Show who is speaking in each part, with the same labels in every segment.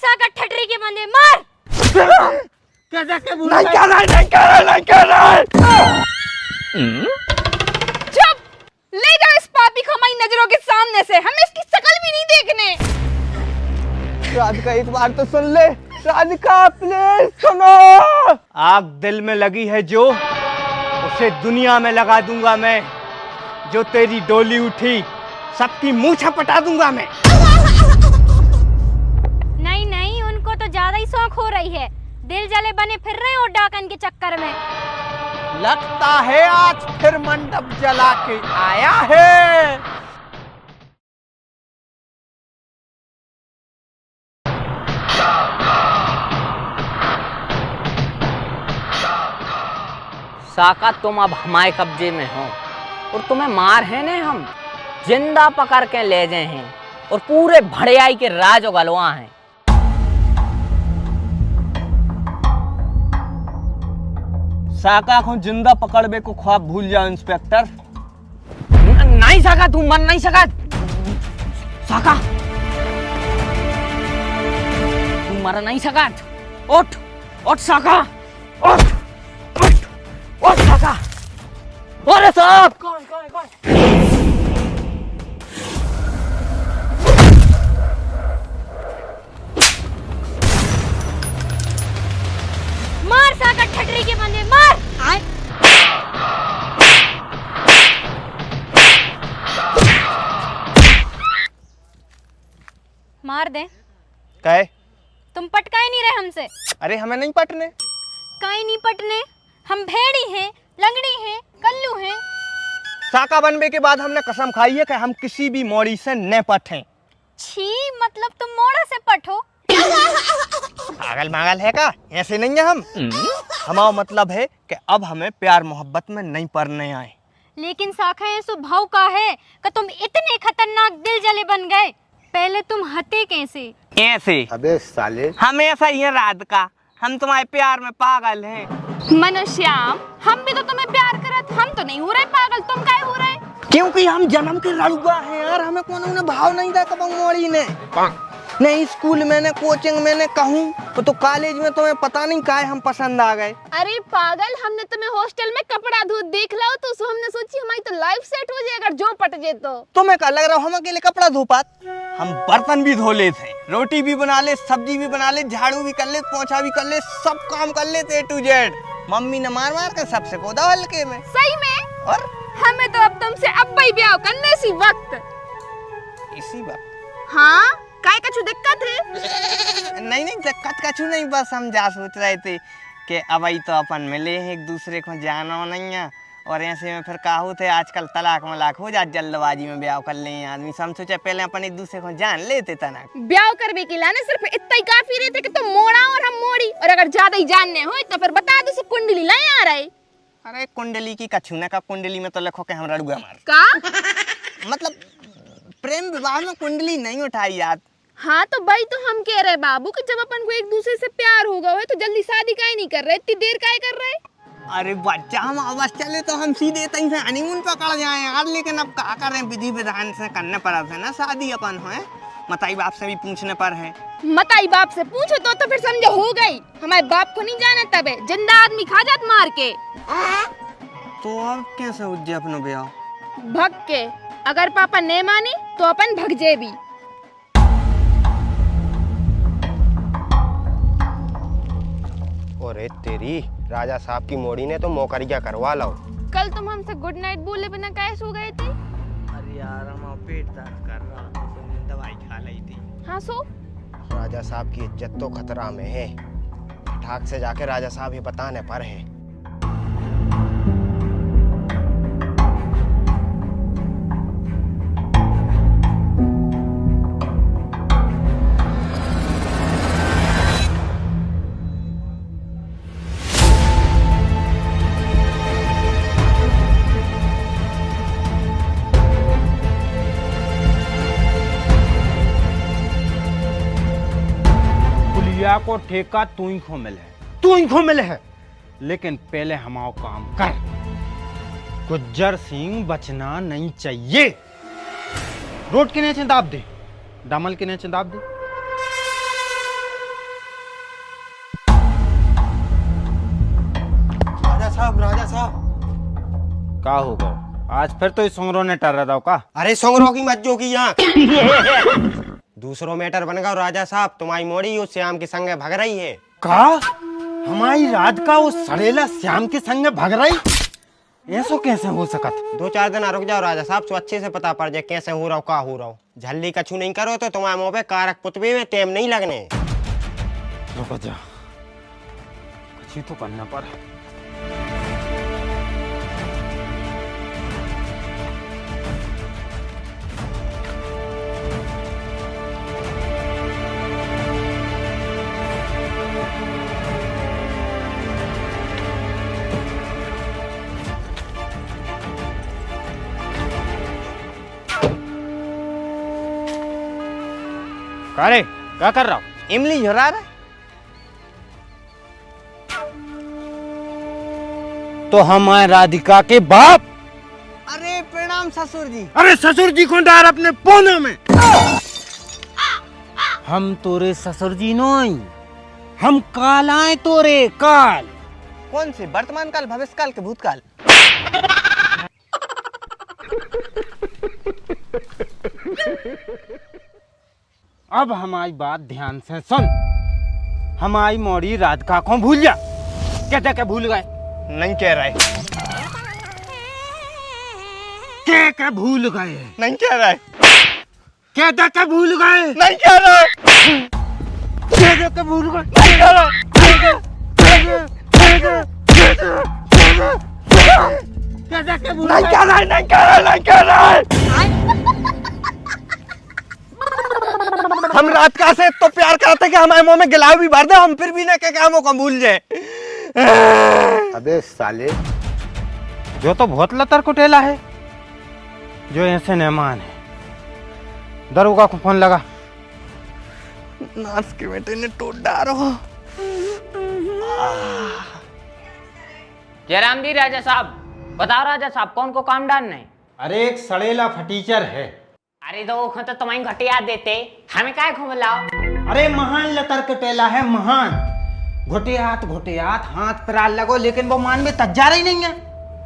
Speaker 1: साका ठटरी के बंदे मार।
Speaker 2: नहीं कर रहा।
Speaker 3: चुप, ले जाओ इस पापी को हमारी नजरों के सामने से, हमें इसकी शक्ल भी नहीं देखने।
Speaker 2: राधिका एक बार तो सुन ले, राधिका प्लीज सुनो। आग दिल में लगी है जो, उसे दुनिया में लगा दूंगा मैं। जो तेरी डोली उठी सबकी मुंह छपटा दूंगा मैं।
Speaker 1: नहीं नहीं, उनको तो ज्यादा ही शौक हो रही है, दिल जले बने फिर रहे हो डाकन के चक्कर में।
Speaker 2: लगता है आज फिर मंडप जला के आया है।
Speaker 4: साका तुम अब हमारे कब्जे में हो और तुम्हें मार है ने हम जिंदा पकड़ के ले गए हैं और पूरे भड़ियाई के राज गलवा हैं।
Speaker 2: साका को जिंदा पकड़बे को ख्वाब भूल जाओ इंस्पेक्टर।
Speaker 4: नहीं साका, तू मर नहीं सका। साका तू मर नहीं सका। उठ उठ साका, उठ उठ उठ साका। अरे साहब
Speaker 1: मार साका ठटरी के बंदे मार। मार दे।
Speaker 2: कहे
Speaker 1: तुम पटकाए नहीं रहे हमसे।
Speaker 2: अरे हमें नहीं पटने।
Speaker 1: काई नहीं पटने, हम भेड़ी हैं, लंगड़ी हैं, कल्लू हैं।
Speaker 2: साका बनने के बाद हमने कसम खाई है कि हम किसी भी मोड़ी से न पटें।
Speaker 1: छी, मतलब तुम मोड़ा से पटो।
Speaker 2: पागल मागल है का? ऐसे नहीं है हम। हमारा मतलब है कि अब हमें प्यार मोहब्बत में नहीं पड़ने आए।
Speaker 1: लेकिन साखा ये स्वभाव का है कि तुम इतने खतरनाक दिल जले बन गए। पहले तुम हते कैसे?
Speaker 2: ऐसे।
Speaker 5: अबे साले,
Speaker 2: हम ऐसा ही है राधिका, हम तुम्हारे प्यार में पागल हैं।
Speaker 3: मनोश्याम, हम भी तो तुम्हें प्यार करत, हम तो नहीं हो रहे पागल, तुम काहे हो रहे?
Speaker 2: क्योंकि हम जन्म के लड़ुआ हैं यार, हमें कोनो ने भाव नहीं था कबंग मोड़ी ने। नहीं स्कूल में, ने कोचिंग में, ने कहूँ तो कॉलेज में तुम्हें पता नहीं काहे हम पसंद आ गए।
Speaker 3: अरे पागल, हमने तुम्हें हॉस्टल में कपड़ा धो देख लो तो हमने सोची हमारी तो लाइफ सेट हो जाए अगर जो पट जाए तो।
Speaker 2: तुम्हें क्या लग रहा हो हम अकेले कपड़ा धो पात? हम बर्तन भी धो लेते, रोटी भी बना ले, सब्जी भी बना ले, झाड़ू भी कर ले, पोछा भी कर ले, सब काम कर लेते A to Z। मम्मी ने मार मार कर सबसे कोदा हल्के में।
Speaker 3: सही में?
Speaker 2: और
Speaker 3: हमें तो अब तुमसे अब ही ब्याह करने सी वक्त।
Speaker 2: इसी वक्त?
Speaker 3: हाँ, काय कछु दिक्कत है?
Speaker 2: नहीं नहीं दिक्कत कछु नहीं, बस हम जा सोच रहे थे कि अब ही तो अपन मिले हैं, एक दूसरे को जाना नहीं है और ऐसे में फिर काहू थे आजकल तलाक मलाक हो जात, जल्दबाजी में ब्याह कर लें आदमी। हम सोचा पहले अपन एक दूसरे को जान लेते तना।
Speaker 3: ब्याह करने के लाने सिर्फ इतना ही काफी रहते कि तुम मोड़ा और हम मोड़ी, और अगर ज्यादा ही जानने हो तो फिर बता दो सब कुंडली लाए आ रहे।
Speaker 2: अरे कुंडली की कछु ना का, कुंडली में तो लिखो के हम रड़ुआ मार
Speaker 3: का
Speaker 2: मतलब प्रेम विवाह में कुंडली नहीं उठाई याद।
Speaker 3: हाँ तो भाई, तो हम कह रहे बाबू कि जब अपन को एक दूसरे से प्यार होगा है तो जल्दी शादी काहे नहीं कर रहे, इतनी देर काहे कर रहे?
Speaker 2: अरे बच्चा हम आवाज चले तो हम सीधे तहीं से हनीमून पकड़ जाए यार, लेकिन अब क्या करें, विधि विधान से करने पड़ा है ना शादी अपन है। मताई बाप से भी पूछने पर है।
Speaker 3: मताई बाप से पूछो तो फिर समझो हो गई। हमारे बाप को नहीं जाना तब है, जिंदा आदमी खा जात मार के।
Speaker 2: तो अब कैसे हो जाए अपनो ब्याह?
Speaker 3: भग के, अगर पापा नहीं माने तो अपन भग जे भी।
Speaker 5: अरे तेरी राजा साहब की मोड़ी ने तो मौकरिया करवा लो।
Speaker 3: कल तुम हमसे गुड नाइट बोले बिना कैसे सो गए थे?
Speaker 2: अरे यार हम पेट दर्द कर रहा था, दवाई खा ली थी।
Speaker 3: हाँ सो?
Speaker 5: राजा साहब की इज्जत तो खतरा में है, ठाक से जाके राजा साहब ही बताने पर है।
Speaker 6: को ठेका तू ही को मिले है, लेकिन पहले हमारा काम कर। गुज्जर सिंह बचना नहीं चाहिए। रोड के नीचे दाब दे, डामल के नीचे दाब दे।
Speaker 5: साहब, राजा साहब।
Speaker 6: का होगा आज फिर तो इस सोंगरों ने टर रहा का।
Speaker 5: अरे सोंगरों की मत जो की यहाँ दूसरों मैटर बन गया राजा साहब। तुम्हारी मोड़ी उस श्याम के संग भग रही है।
Speaker 6: का हमारी रात का वो सड़ेला श्याम के संग भग रही, ऐसो कैसे हो सकत।
Speaker 5: 2-4 दिन रुक जाओ राजा साहब, तो अच्छे से पता पड़ जाए कैसे हो रहा हो, का हो रहा हो। झल्ली कछू नहीं करो तो तुम्हारे मुंह पे कारक पुतबे में टेम नहीं लगने।
Speaker 6: रुक जा, कुछ ही तो करना पड़ा। अरे क्या कर रहा हूँ?
Speaker 2: इमली झुरा रहा।
Speaker 6: तो हमारे राधिका के बाप।
Speaker 2: अरे प्रणाम ससुर जी।
Speaker 6: अरे ससुर जी को डार अपने पोने में। हम तोरे ससुर जी नहीं, हम काल आए तोरे काल।
Speaker 2: कौन से? वर्तमान काल, भविष्य काल के भूतकाल?
Speaker 6: अब हमारी बात ध्यान से सुन। हमारी मोड़ी राधिका को भूल जा। कहते क्या भूल गए?
Speaker 2: नहीं कह रहा है।
Speaker 6: क्या भूल गए?
Speaker 2: नहीं कह रहा है।
Speaker 6: कहते क्या भूल गए?
Speaker 2: नहीं कह रहा है।
Speaker 6: कहते क्या भूल गए?
Speaker 2: नहीं कह रहा है।
Speaker 6: कहते क्या भूल
Speaker 2: नहीं
Speaker 6: गए?
Speaker 2: कह रहा है। नहीं कह रहा है। नहीं कह रहा है। हम रात का से तो प्यार करते कि हमारे मुंह में गिलाव भी भर दे, हम फिर भी ना के कामों को भूल जाए।
Speaker 6: अबे साले, जो तो बहुत लतर कुटेला है, जो ऐसे मेहमान है। दरोगा को फोन लगा।
Speaker 2: नास के बेटे ने टोट डारो।
Speaker 4: जयराम जी, राजा साहब बताओ राजा साहब, कौन को काम डालना है?
Speaker 6: अरे एक सड़ेला फटीचर है।
Speaker 4: अरे तो वो तो तुम्हें घटिया देते, हमें काय खो बुलाओ?
Speaker 6: अरे महान लतर कटेला है, महान। घोटियात हाथ पर लगो, लेकिन वो मान में तज्जा रही नहीं है।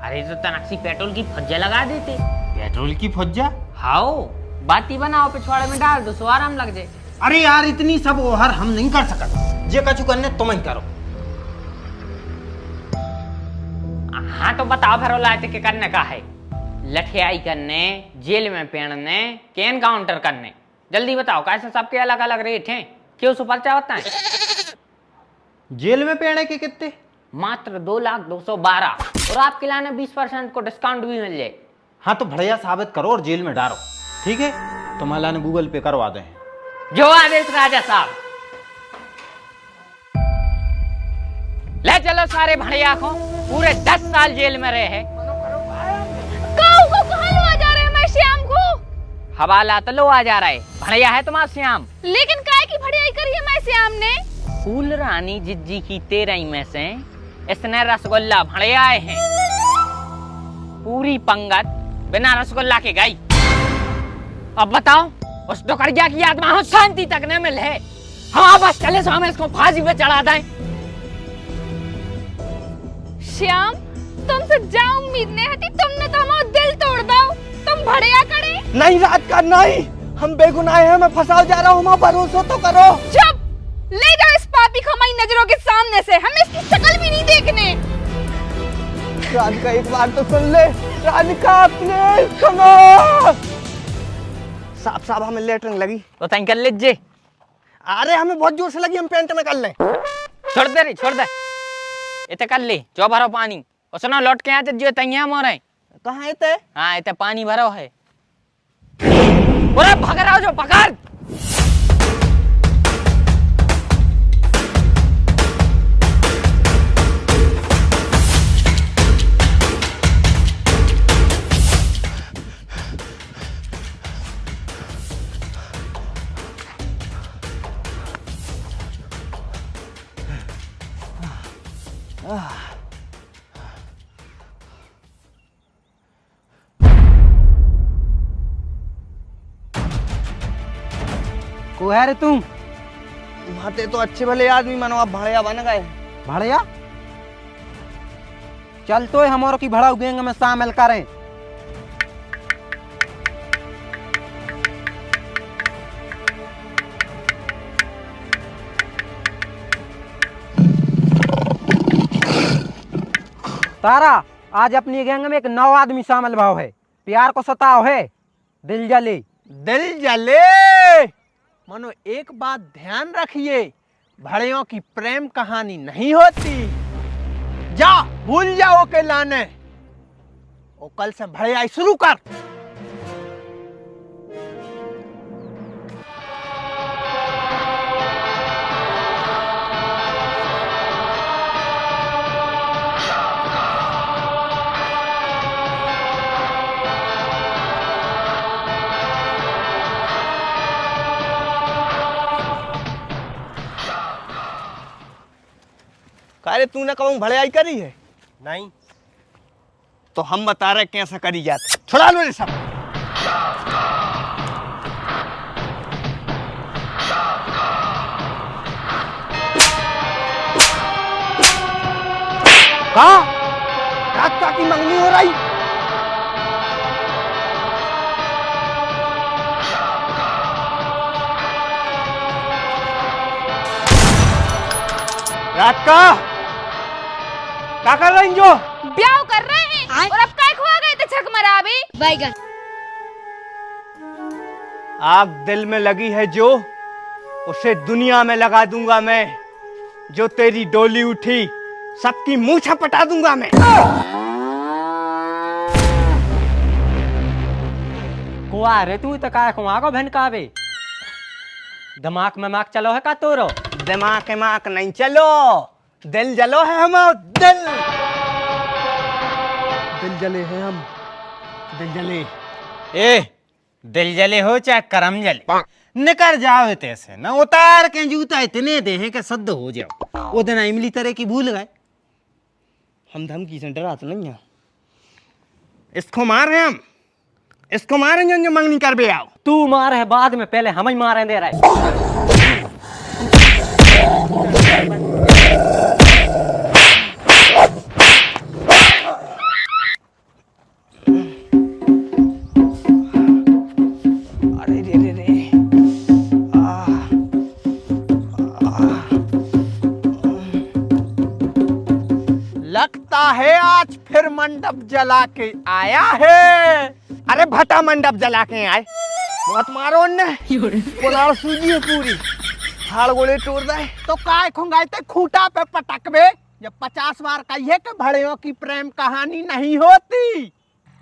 Speaker 4: अरे तो तनक्सी पेट्रोल की फज्जा लगा देते।
Speaker 6: पेट्रोल की फौजा?
Speaker 4: हाओ, बाती बनाओ, पिछवाड़े में डाल दो, सो आराम लग जाए।
Speaker 6: अरे यार, इतनी सब ओहर हम नहीं कर सकते। जे कछु करने तुम ही करो।
Speaker 4: हाँ तो बताओ फिर लाते के करने का है? लठियाई करने, जेल में पेड़ने, के एनकाउंटर करने? जल्दी बताओ, कैसे सबके अलग अलग रेट हैं? क्यों सुपरचा होता है?
Speaker 6: जेल में पेड़ने के कितने?
Speaker 4: मात्र 2,02,12 और आपके लाने 20% को डिस्काउंट भी मिल जाए।
Speaker 6: हाँ तो बढ़िया साबित करो और जेल में डालो, ठीक है? तो माला ने गूगल पे करवा दे।
Speaker 4: जो आदेश राजा साहब। ले चलो सारे भड़िया को, पूरे 10 साल जेल में रहे हैं।
Speaker 3: कहाँ लो आ जा रहे हैं मैं श्याम को?
Speaker 4: हवाला तो लो आ जा रहा है, भड़िया है तुम्हारा श्याम।
Speaker 3: लेकिन काय की भड़ियाई करी है मैं श्याम ने?
Speaker 4: फूल रानी जिज्जी की 13 में से इसने रसगुल्ला भड़ियाए हैं। पूरी पंगत बिना रसगुल्ला के गई। अब बताओ, उस डुकरिया की आत्मा हो शांति तक न मिले। हाँ बस चले सो हम इसको फांसी पे चढ़ा दें।
Speaker 3: श्याम, तुमसे जा उम्मीद नहीं हती, तुमने तो हमारा दिल तोड़ दो। तुम भड़िया करे?
Speaker 2: नहीं रात का नहीं, हम बेगुनाह हैं। मैं फंसा जा रहा हूँ, हमारा भरोसा तो करो।
Speaker 3: चुप! ले जाओ इस पापी को हमारी नजरों के सामने से, हमें इसकी शक्ल भी नहीं देखने।
Speaker 2: राधिका एक बार तो सुन ले। राधिका प्लीज सुनो। साफ साफ हमें लेटरिंग लगी
Speaker 4: तो तय कर लीजिए।
Speaker 2: अरे हमें बहुत जोर से लगी, हम पेंट में कर लें।
Speaker 4: छोड़ दे रे, छोड़ दे। इते कर ले, जो भरो पानी। और सुनो, लौट के आते जो तैयार हो रहे।
Speaker 2: कहाँ इते?
Speaker 4: हाँ इते पानी भरो है। पूरा भाग रहा हो जो, पकड़।
Speaker 6: को है रे तुम?
Speaker 2: माते तो अच्छे भले आदमी मानो, आप भाड़िया बन गए।
Speaker 6: भाड़िया? चल तो हमारो की भड़ाऊ गैंग में शामिल करें। तारा, आज अपनी गैंग में एक 9 आदमी शामिल भाव है। प्यार को सताओ है, दिल जले।
Speaker 7: दिल जले। मनो एक बात ध्यान रखिए, भड़ियों की प्रेम कहानी नहीं होती। जा भूल जाओ के लाने, और कल से भड़ियाई शुरू कर।
Speaker 2: अरे तूने कहूँ भड़ाई करी है?
Speaker 5: नहीं।
Speaker 2: तो हम बता रहे कैसे करी जाती। छुड़ा लो रे सब।
Speaker 7: कहा रात का की मंगनी हो रही?
Speaker 2: रात का क्या कर रही जो?
Speaker 3: ब्याह कर रहे हैं और अब काय खुआ गए थे छक मरा अभी।
Speaker 1: बैगन।
Speaker 2: आग दिल में लगी है जो, उसे दुनिया में लगा दूंगा मैं। जो तेरी डोली उठी, सबकी मुंह छपटा दूंगा मैं।
Speaker 6: कुआ रे तू तो काय कुआ को बहन कावे। दिमाग में माक चलो है का तोरो?
Speaker 2: दिमाग माक नहीं चलो, दिल जलो है हम। दिल जले हैं हम, दिल जले।
Speaker 6: ए, दिल जले हो चाहे करम जले, निकर जाओ तैसे न। उतार के जूता इतने दे हैं कि सद हो जाओ। वो दिन इमली तरह की भूल गए।
Speaker 2: हम धमकी से डरा तो नहीं है। इसको मार हैं हम, इसको मारें जो मंगनी कर बे आओ।
Speaker 6: तू मार है बाद में, पहले हम ही मारे दे रहे।
Speaker 2: अरे रे रे रे।
Speaker 7: लगता है आज फिर मंडप जला के आया है।
Speaker 2: अरे भटा मंडप जला के आए। बहुत मारो ने, पुलाव सूजी है पूरी, हाड़ गोले तोड़ दे।
Speaker 7: तो काय खुंगाई थे खूंटा पे पटकबे। जब 50 बार कहिए कि भड़ियों की प्रेम कहानी नहीं होती।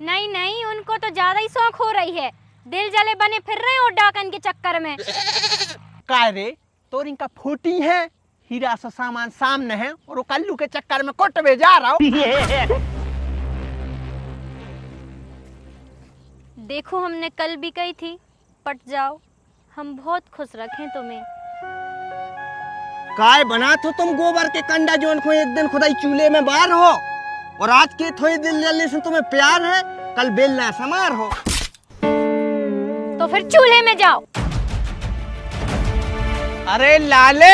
Speaker 1: नहीं नहीं, उनको तो ज्यादा ही शौक हो रही है। दिल जले बने फिर रहे हो डाकन के चक्कर में।
Speaker 7: काय रे, तोर इनका फूटी है, हीरा सा सामान सामने है और वो कल्लू के चक्कर में कोटवे जा रहा हूँ।
Speaker 1: देखो हमने कल भी कही थी, पट जाओ, हम बहुत खुश रखें तुम्हें।
Speaker 2: काय बना तो तुम गोबर के कंडा जोन को एक दिन खुदाई चूल्हे में बाहर हो, और आज के थोड़े दिल जलने से तुम्हें प्यार है, कल बेलना समार हो।
Speaker 1: तो फिर चूल्हे में जाओ।
Speaker 7: अरे लाले,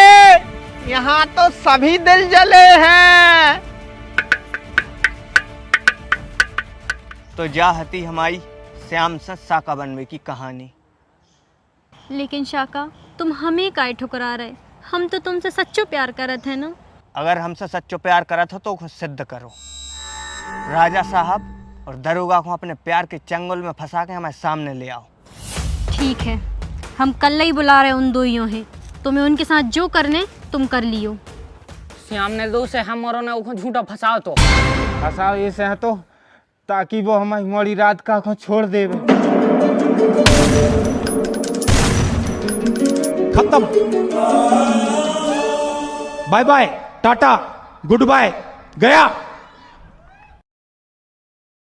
Speaker 7: यहाँ तो सभी दिल जले हैं।
Speaker 2: तो जा हती हमारी श्याम से साका बनवे की कहानी।
Speaker 1: लेकिन शाका, तुम हमें काहे ठुकरा रहे? हम तो तुमसे सच्चो प्यार करत है ना।
Speaker 2: अगर हमसे सच्चो प्यार करत हो तो खुद सिद्ध करो। राजा साहब और दरोगा को अपने प्यार के चंगुल में फंसा के हमारे सामने ले आओ।
Speaker 1: ठीक है, हम कल ही बुला रहे उन दोइयों हैं। तुम्हें उनके साथ जो करने तुम कर लियो।
Speaker 4: श्याम ने दो से हम और ने झूठा फंसाओ तो
Speaker 6: फंसाओ ऐसे है तो, ताकि वो हमारी मोड़ी रात का को छोड़ देवे।
Speaker 8: खत्म। Bye bye, tata, good bye, गया।